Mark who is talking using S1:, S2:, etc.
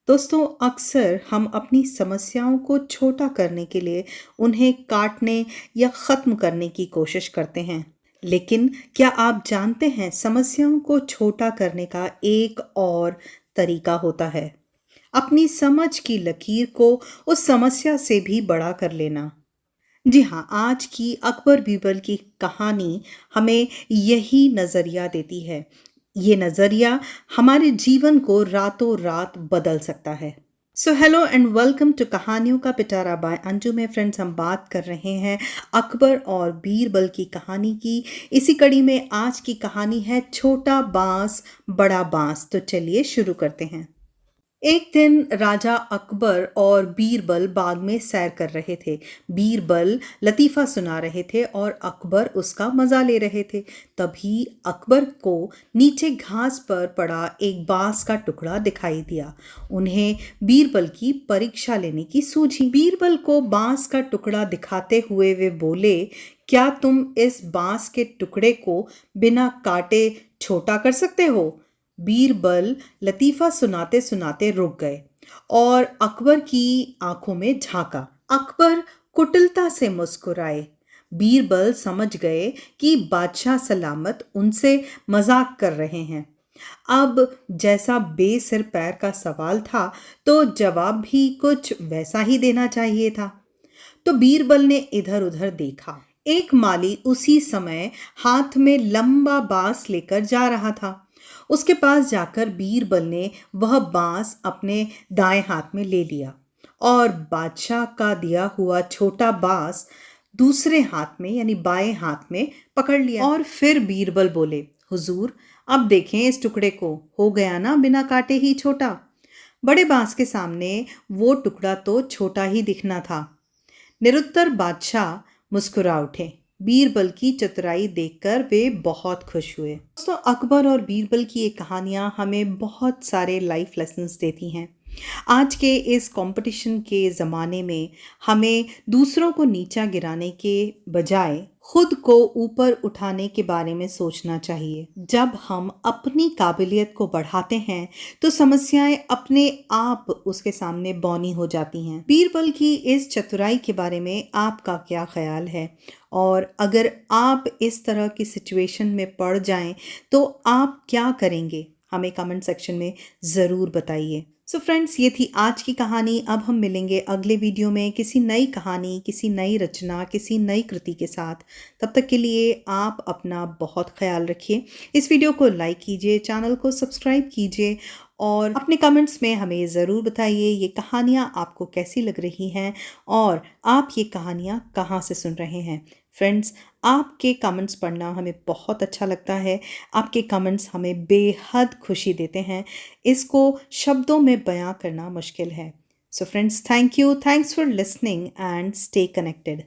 S1: दोस्तों, अक्सर हम अपनी समस्याओं को छोटा करने के लिए उन्हें काटने या ख़त्म करने की कोशिश करते हैं। लेकिन क्या आप जानते हैं, समस्याओं को छोटा करने का एक और तरीका होता है। अपनी समझ की लकीर को उस समस्या से भी बड़ा कर लेना। जी हाँ, आज की अकबर बीरबल की कहानी हमें यही नज़रिया देती है। ये नज़रिया हमारे जीवन को रातों रात बदल सकता है। So hello and welcome to कहानियों का पिटारा बाय अंजू में। फ्रेंड्स, हम बात कर रहे हैं अकबर और बीरबल की कहानी की। इसी कड़ी में आज की कहानी है छोटा बांस बड़ा बांस। तो चलिए शुरू करते हैं। एक दिन राजा अकबर और बीरबल बाग में सैर कर रहे थे। बीरबल लतीफ़ा सुना रहे थे और अकबर उसका मज़ा ले रहे थे। तभी अकबर को नीचे घास पर पड़ा एक बांस का टुकड़ा दिखाई दिया। उन्हें बीरबल की परीक्षा लेने की सूझी। बीरबल को बांस का टुकड़ा दिखाते हुए वे बोले, क्या तुम इस बांस के टुकड़े को बिना काटे छोटा कर सकते हो? बीरबल लतीफ़ा सुनाते सुनाते रुक गए और अकबर की आंखों में झांका। अकबर कुटिलता से मुस्कुराए। बीरबल समझ गए कि बादशाह सलामत उनसे मजाक कर रहे हैं। अब जैसा बेसिर पैर का सवाल था, तो जवाब भी कुछ वैसा ही देना चाहिए था। तो बीरबल ने इधर उधर देखा। एक माली उसी समय हाथ में लंबा बांस लेकर जा रहा था। उसके पास जाकर बीरबल ने वह बांस अपने दाएं हाथ में ले लिया और बादशाह का दिया हुआ छोटा बांस दूसरे हाथ में यानी बाएं हाथ में पकड़ लिया। और फिर बीरबल बोले, हुजूर, अब देखें इस टुकड़े को, हो गया ना बिना काटे ही छोटा। बड़े बांस के सामने वो टुकड़ा तो छोटा ही दिखना था। निरुत्तर बादशाह मुस्कुरा उठे। बीरबल की चतुराई देखकर वे बहुत खुश हुए। दोस्तों, अकबर और बीरबल की ये कहानियाँ हमें बहुत सारे लाइफ लेसन्स देती हैं। आज के इस कंपटीशन के ज़माने में हमें दूसरों को नीचा गिराने के बजाय खुद को ऊपर उठाने के बारे में सोचना चाहिए। जब हम अपनी काबिलियत को बढ़ाते हैं तो समस्याएं अपने आप उसके सामने बौनी हो जाती हैं। बीरबल की इस चतुराई के बारे में आपका क्या ख्याल है? और अगर आप इस तरह की सिचुएशन में पड़ जाएं तो आप क्या करेंगे? हमें कमेंट सेक्शन में ज़रूर बताइए। सो फ्रेंड्स, ये थी आज की कहानी। अब हम मिलेंगे अगले वीडियो में किसी नई कहानी, किसी नई रचना, किसी नई कृति के साथ। तब तक के लिए आप अपना बहुत ख्याल रखिए। इस वीडियो को लाइक कीजिए, चैनल को सब्सक्राइब कीजिए और अपने कमेंट्स में हमें ज़रूर बताइए ये कहानियाँ आपको कैसी लग रही हैं और आप ये कहानियाँ कहाँ से सुन रहे हैं। फ्रेंड्स, आपके कमेंट्स पढ़ना हमें बहुत अच्छा लगता है। आपके कमेंट्स हमें बेहद खुशी देते हैं। इसको शब्दों में बयां करना मुश्किल है। So friends, thank you, thanks for listening and stay connected.